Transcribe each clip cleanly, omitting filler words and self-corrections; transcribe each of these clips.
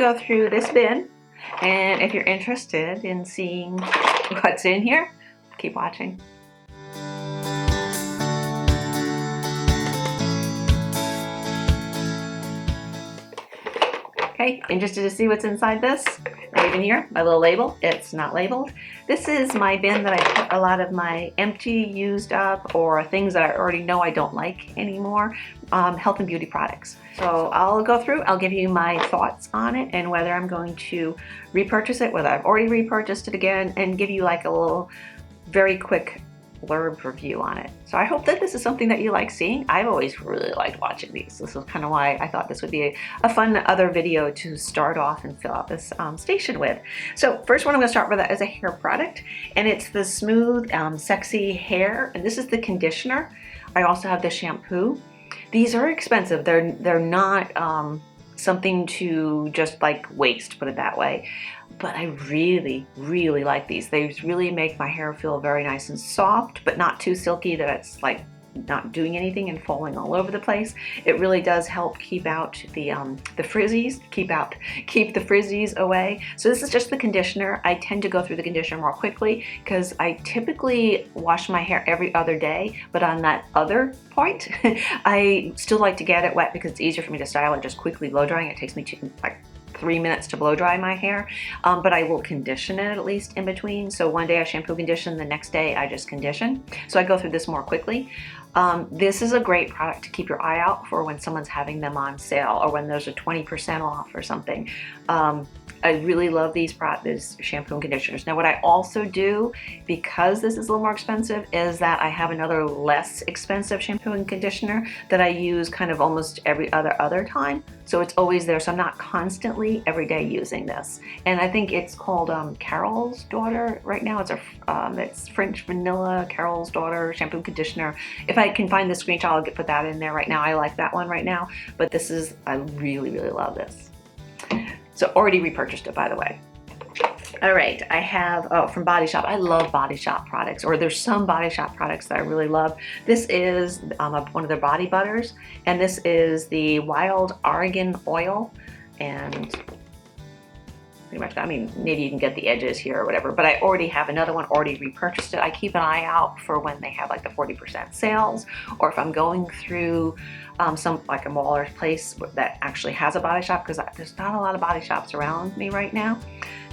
go through this bin, and if you're interested in seeing what's in here, keep watching. Okay, interested to see what's inside this? Right in here, my little label. It's not labeled. This is my bin that I put a lot of my empty, used up, or things that I already know I don't like anymore, health and beauty products. So I'll go through, I'll give you my thoughts on it and whether I'm going to repurchase it, whether I've already repurchased it again, and give you like a little very quick blurb review on it. So I hope that this is something that you like seeing. I've always really liked watching these. This is kind of why I thought this would be a fun other video to start off and fill out this station with. So first one I'm going to start with is a hair product, and it's the Smooth Sexy Hair, and this is the conditioner. I also have the shampoo. These are expensive. They're not something to just like waste, put it that way. But I really, really like these. They really make my hair feel very nice and soft, but not too silky that it's like not doing anything and falling all over the place. It really does help keep out the frizzies, keep the frizzies away. So this is just the conditioner. I tend to go through the conditioner more quickly because I typically wash my hair every other day, but on that other point, I still like to get it wet because it's easier for me to style it just quickly blow drying. It takes me like 3 minutes to blow dry my hair, but I will condition it at least in between. So one day I shampoo condition, the next day I just condition. So I go through this more quickly. This is a great product to keep your eye out for when someone's having them on sale or when there's a 20% off or something. I really love these shampoo and conditioners. Now what I also do, because this is a little more expensive, is that I have another less expensive shampoo and conditioner that I use kind of almost every other time. So it's always there, so I'm not constantly every day using this. And I think it's called Carol's Daughter right now. It's French Vanilla Carol's Daughter shampoo and conditioner. If I can find the screenshot, I'll put that in there right now. I like that one right now, but I really, really love this. So already repurchased it, by the way. All right, I have, from Body Shop. I love Body Shop products, or there's some Body Shop products that I really love. This is one of their body butters, and this is the Wild Argan Oil, and pretty much, I mean, maybe you can get the edges here or whatever, but I already have another one, already repurchased it. I keep an eye out for when they have like the 40% sales, or if I'm going through like a mall or place that actually has a Body Shop, because there's not a lot of Body Shops around me right now.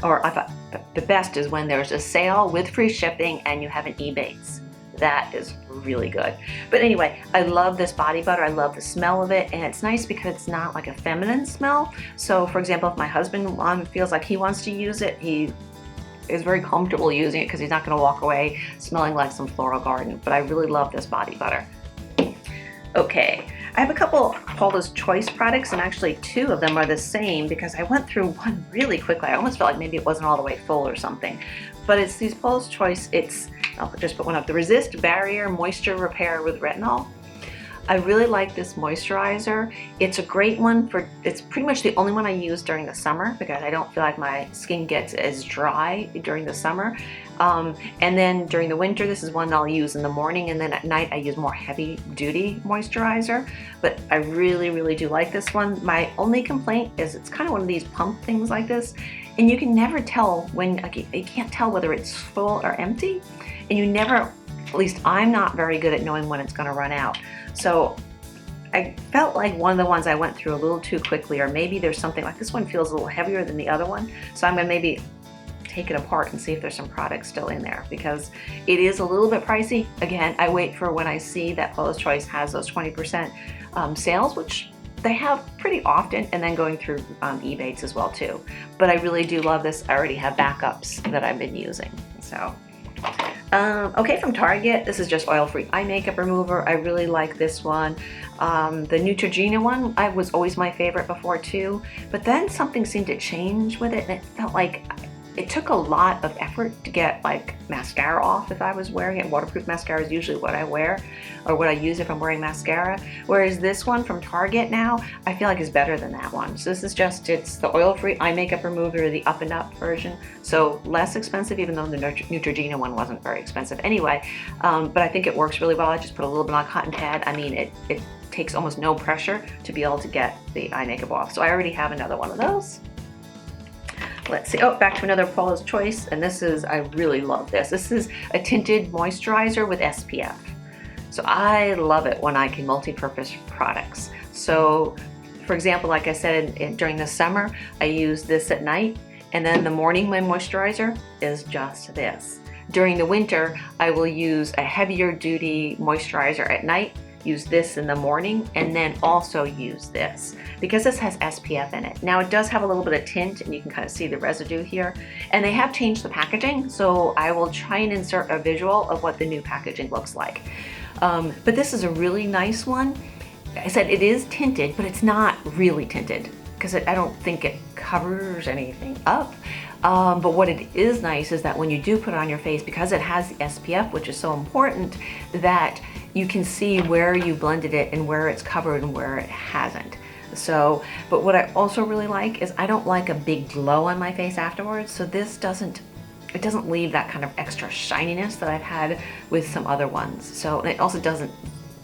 Or I thought the best is when there's a sale with free shipping and you have an EMPTIES. That is really good. But anyway, I love this body butter. I love the smell of it, and it's nice because it's not like a feminine smell. So for example, if my husband feels like he wants to use it, he is very comfortable using it because he's not going to walk away smelling like some floral garden. But I really love this body butter. Okay, I have a couple Paula's Choice products, and actually 2 of them are the same because I went through one really quickly. I almost felt like maybe it wasn't all the way full or something. But it's these Paula's Choice, I'll just put one up, the Resist Barrier Moisture Repair with Retinol. I really like this moisturizer. It's a great one it's pretty much the only one I use during the summer because I don't feel like my skin gets as dry during the summer. And then during the winter, this is one I'll use in the morning, and then at night I use more heavy duty moisturizer. But I really, really do like this one. My only complaint is it's kind of one of these pump things like this, and you can never tell when, like, you can't tell whether it's full or empty, and you never, at least I'm not very good at knowing when it's going to run out. So I felt like one of the ones I went through a little too quickly, or maybe there's something like this one feels a little heavier than the other one. So I'm going to maybe take it apart and see if there's some products still in there because it is a little bit pricey. Again, I wait for when I see that Paula's Choice has those 20% sales, which they have pretty often, and then going through EMPTIES as well too. But I really do love this. I already have backups that I've been using. So okay, from Target, this is just oil-free eye makeup remover. I really like this one. The Neutrogena one was always my favorite before too, but then something seemed to change with it, and it felt like it took a lot of effort to get like mascara off if I was wearing it. Waterproof mascara is usually what I wear, or what I use if I'm wearing mascara. Whereas this one from Target now, I feel like is better than that one. So this is it's the oil-free eye makeup remover, the Up and Up version. So less expensive, even though the Neutrogena one wasn't very expensive anyway. But I think it works really well. I just put a little bit on a cotton pad. I mean, it takes almost no pressure to be able to get the eye makeup off. So I already have another one of those. Let's see. Oh, back to another Paula's Choice, and this is, I really love this. This is a tinted moisturizer with SPF. So I love it when I can multi-purpose products. So for example, like I said, during the summer, I use this at night, and then in the morning my moisturizer is just this. During the winter, I will use a heavier duty moisturizer at night, use this in the morning, and then also use this because this has SPF in it. Now it does have a little bit of tint, and you can kind of see the residue here, and they have changed the packaging, so I will try and insert a visual of what the new packaging looks like. But this is a really nice one. I said it is tinted, but it's not really tinted because I don't think it covers anything up. But what it is nice is that when you do put it on your face, because it has the SPF, which is so important, that you can see where you blended it and where it's covered and where it hasn't. So, but what I also really like is I don't like a big glow on my face afterwards, so this doesn't leave that kind of extra shininess that I've had with some other ones. So, and it also doesn't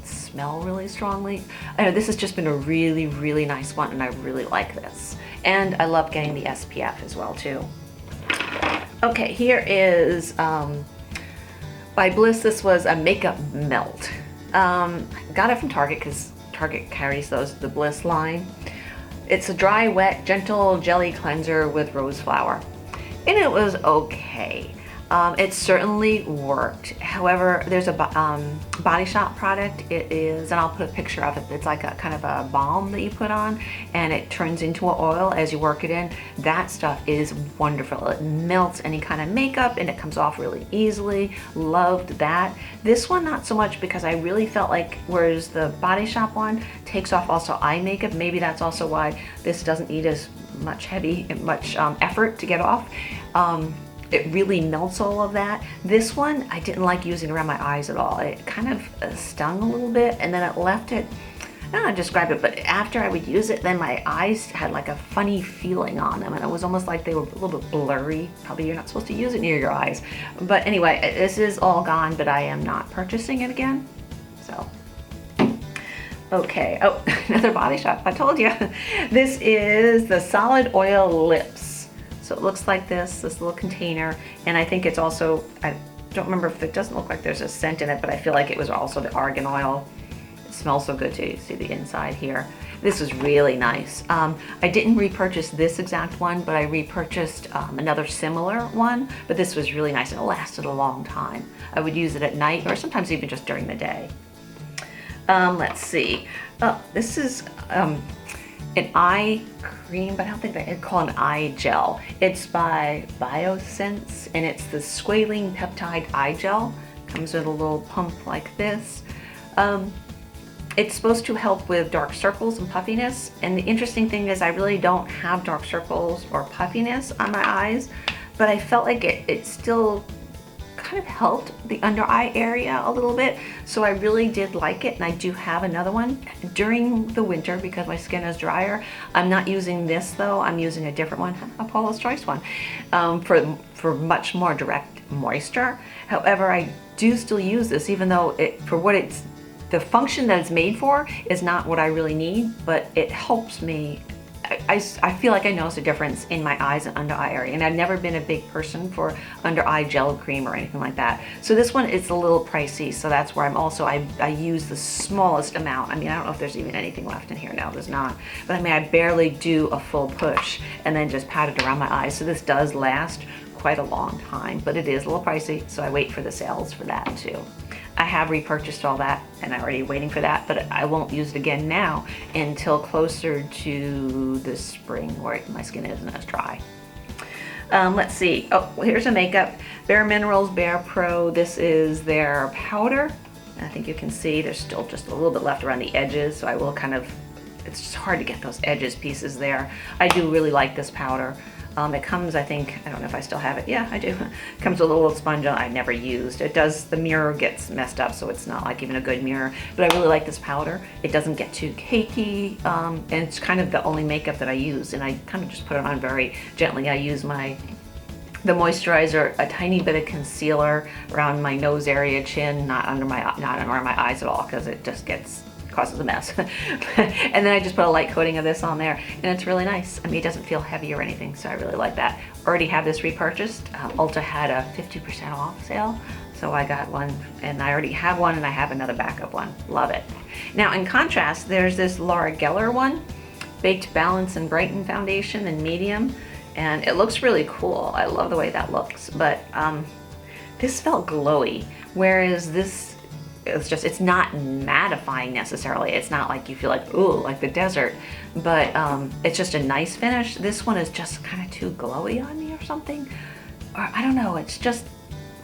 smell really strongly. I know this has just been a really, really nice one, and I really like this. And I love getting the SPF as well too. Okay, here is by Bliss. This was a makeup melt. Got it from Target because Target carries the Bliss line. It's a dry, wet, gentle jelly cleanser with rose flower. And it was okay. It certainly worked. However, there's a Body Shop product. It is, and I'll put a picture of it. It's like a kind of a balm that you put on, and it turns into an oil as you work it in. That stuff is wonderful. It melts any kind of makeup, and it comes off really easily. Loved that. This one, not so much, because I really felt like, whereas the Body Shop one takes off also eye makeup, maybe that's also why this doesn't need as much effort to get off. It really melts all of that. This one, I didn't like using around my eyes at all. It kind of stung a little bit, and then it left it, I don't know how to describe it, but after I would use it, then my eyes had like a funny feeling on them, and it was almost like they were a little bit blurry. Probably you're not supposed to use it near your eyes. But anyway, this is all gone, but I am not purchasing it again, so. Okay, oh, another Body Shop, I told you. This is the Solid Oil Lips. So it looks like this little container, and I think it's also, I don't remember if it doesn't look like there's a scent in it, but I feel like it was also the argan oil. It smells so good too. You see the inside here. This is really nice. I didn't repurchase this exact one, but I repurchased another similar one, but this was really nice, and it lasted a long time. I would use it at night, or sometimes even just during the day. Let's see. Oh, this is an eye cream, but I don't think I'd call it an eye gel. It's by Biosense, and it's the Squalene Peptide Eye Gel. Comes with a little pump like this. It's supposed to help with dark circles and puffiness, and the interesting thing is I really don't have dark circles or puffiness on my eyes, but I felt like it still kind of helped the under eye area a little bit, so I really did like it, and I do have another one during the winter because my skin is drier. I'm not using this though, I'm using a different one, a Paula's Choice one, for much more direct moisture. However, I do still use this, even though the function that it's made for is not what I really need, but it helps me. I feel like I notice a difference in my eyes and under eye area, and I've never been a big person for under eye gel cream or anything like that. So this one is a little pricey, so that's where I use the smallest amount. I mean, I don't know if there's even anything left in here. No, there's not. But I mean, I barely do a full push and then just pat it around my eyes. So this does last quite a long time, but it is a little pricey, so I wait for the sales for that too. I have repurchased all that, and I'm already waiting for that, but I won't use it again now until closer to the spring where my skin isn't as dry. Let's see. Oh, well, here's a makeup. Bare Minerals Bare Pro. This is their powder. I think you can see there's still just a little bit left around the edges, so I will it's just hard to get those edges pieces there. I do really like this powder. It comes, I think, I don't know if I still have it. Yeah, I do. It comes with a little sponge I never used. It does, the mirror gets messed up, so it's not like even a good mirror. But I really like this powder. It doesn't get too cakey, and it's kind of the only makeup that I use, and I kind of just put it on very gently. I use the moisturizer, a tiny bit of concealer around my nose area, chin, not under my eyes at all, because it just gets causes a mess. And then I just put a light coating of this on there, and it's really nice. I mean, it doesn't feel heavy or anything, so I really like that. Already have this repurchased. Ulta had a 50% off sale, so I got one, and I already have one, and I have another backup one. Love it. Now, in contrast, there's this Laura Geller one, Baked Balance and Brighten Foundation in medium, and it looks really cool. I love the way that looks, but this felt glowy, whereas this it's not mattifying necessarily. It's not like you feel like, ooh, like the desert, but it's just a nice finish. This one is just kind of too glowy on me or something, or I don't know, it's just,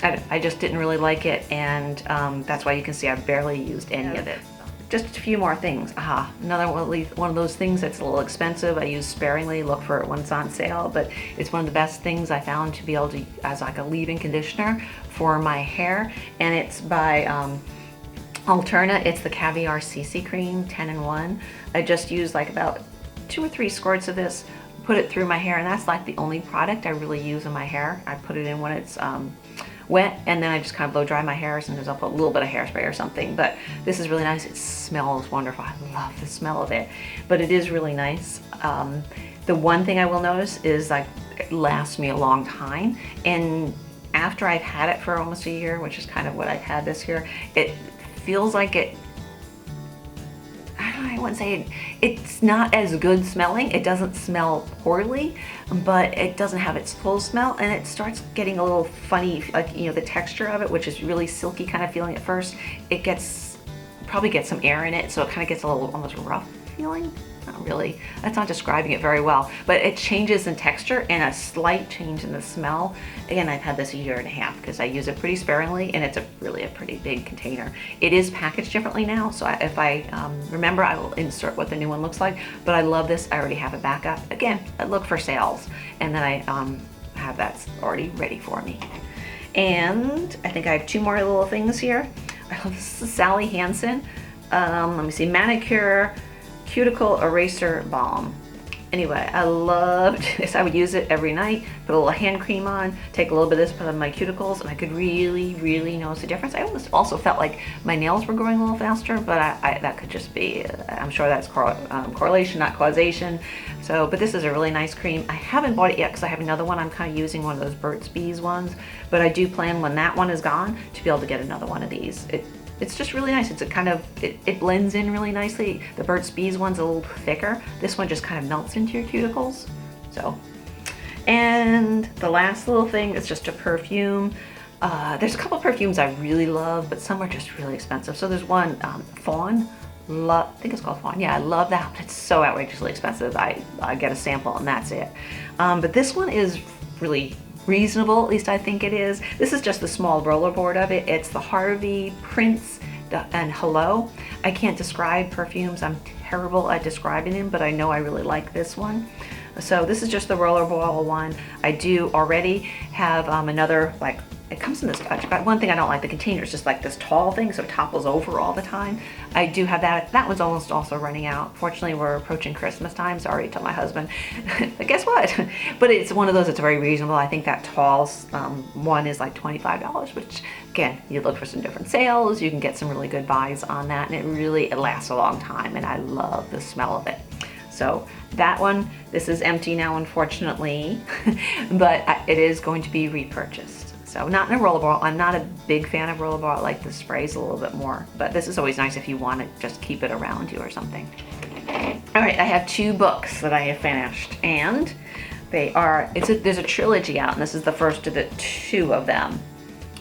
I just didn't really like it, and that's why you can see I barely used any of it. Just a few more things. Another one of those things that's a little expensive. I use sparingly, look for it when it's on sale, but it's one of the best things I found to be able to, as like a leave-in conditioner for my hair, and it's by Alterna. It's the Caviar CC Cream 10-in-1. I just used like about 2 or 3 squirts of this, put it through my hair, and that's like the only product I really use in my hair. I put it in when it's wet, and then I just kind of blow dry my hair. Sometimes I'll put a little bit of hairspray or something, but this is really nice. It smells wonderful. I love the smell of it, but it is really nice. The one thing I will notice is like it lasts me a long time, and after I've had it for almost a year, which is kind of what I've had this year, it feels like it, I wouldn't say it's not as good smelling. It doesn't smell poorly, but it doesn't have its full smell, and it starts getting a little funny, like, you know, the texture of it, which is really silky kind of feeling at first. It probably gets some air in it, so it kind of gets a little almost rough feeling. Not really, that's not describing it very well, but it changes in texture and a slight change in the smell. Again, I've had this a year and a half because I use it pretty sparingly, and it's really a pretty big container. It is packaged differently now, so if I remember, I will insert what the new one looks like, but I love this. I already have a backup. Again, I look for sales, and then I have that already ready for me. And I think I have 2 more little things here. I love this is Sally Hansen. Let me see, Manicure Cuticle Eraser Balm. Anyway, I loved this. I would use it every night, put a little hand cream on, take a little bit of this, put on my cuticles, and I could really, really notice the difference. I almost also felt like my nails were growing a little faster, but that could just be, I'm sure that's correlation, not causation. So, but this is a really nice cream. I haven't bought it yet because I have another one. I'm kind of using one of those Burt's Bees ones, but I do plan when that one is gone to be able to get another one of these. It's just really nice. It's a kind of, it blends in really nicely. The Burt's Bees one's a little thicker. This one just kind of melts into your cuticles. So, and the last little thing is just a perfume. There's a couple perfumes I really love, but some are just really expensive. So there's one, Fawn. I think it's called Fawn. Yeah, I love that, but it's so outrageously expensive. I get a sample and that's it. But this one is really reasonable, at least I think it is. This is just the small rollerboard of it. It's the Harvey Prince and Hello. I can't describe perfumes. I'm terrible at describing them, but I know I really like this one. So this is just the rollerball one. I do already have another, like, it comes in this, but one thing I don't like, the container is just like this tall thing, so it topples over all the time. I do have that. That one's almost also running out. Fortunately, we're approaching Christmas time, so I already told my husband, but guess what? But it's one of those that's very reasonable. I think that tall one is like $25, which again, you look for some different sales, you can get some really good buys on that, and it lasts a long time, and I love the smell of it. So that one, this is empty now, unfortunately, but it is going to be repurchased. So not in a rollerball. I'm not a big fan of rollerball. I like the sprays a little bit more, but this is always nice if you want to just keep it around you or something. All right, I have 2 books that I have finished, and they are, there's a trilogy out, and this is the first of the 2 of them.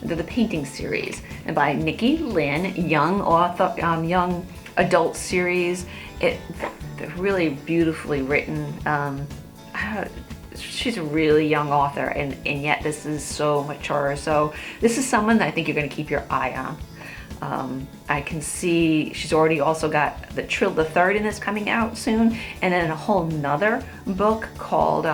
They're the painting series, and by Nikki Lynn, young author, young adult series. They're really beautifully written. She's a really young author, and yet this is so mature. So this is someone that I think you're going to keep your eye on. I can see she's already also got the 3rd in this coming out soon, and then a whole nother book called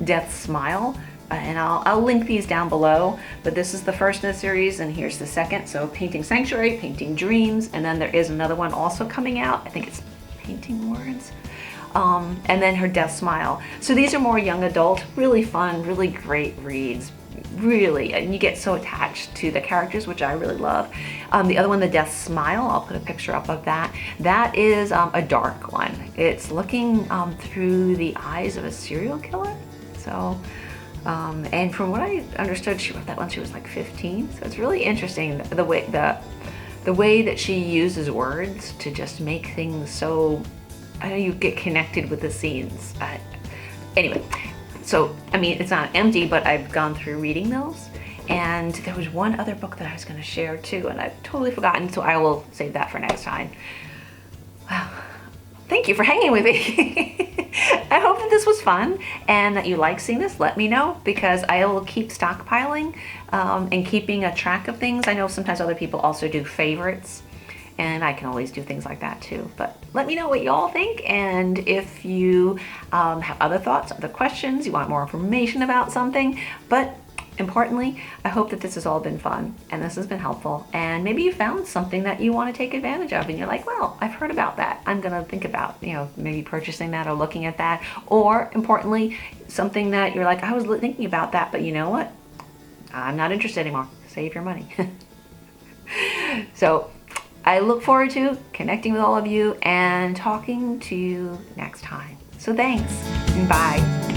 Death's Smile. And I'll link these down below, but this is the first in the series, and here's the second. So Painting Sanctuary, Painting Dreams, and then there is another one also coming out. I think it's Painting Words. And then her Death Smile. So these are more young adult, really fun, really great reads. really, and you get so attached to the characters, which I really love. The other one, The Death Smile, I'll put a picture up of that. That is a dark one. It's looking through the eyes of a serial killer. So, and from what I understood, she wrote that when she was like 15. So it's really interesting the way that she uses words to just make things so, I know, you get connected with the scenes. Anyway, so, I mean, it's not empty, but I've gone through reading those. And there was one other book that I was going to share too, and I've totally forgotten, so I will save that for next time. Wow. Thank you for hanging with me. I hope that this was fun and that you like seeing this. Let me know, because I will keep stockpiling and keeping a track of things. I know sometimes other people also do favorites, and I can always do things like that too. But let me know what you all think, and if you have other thoughts, other questions, you want more information about something. But importantly, I hope that this has all been fun and this has been helpful, and maybe you found something that you want to take advantage of and you're like, well, I've heard about that. I'm gonna think about, you know, maybe purchasing that or looking at that. Or importantly, something that you're like, I was thinking about that, but you know what? I'm not interested anymore. Save your money. So I look forward to connecting with all of you and talking to you next time. So thanks, and bye.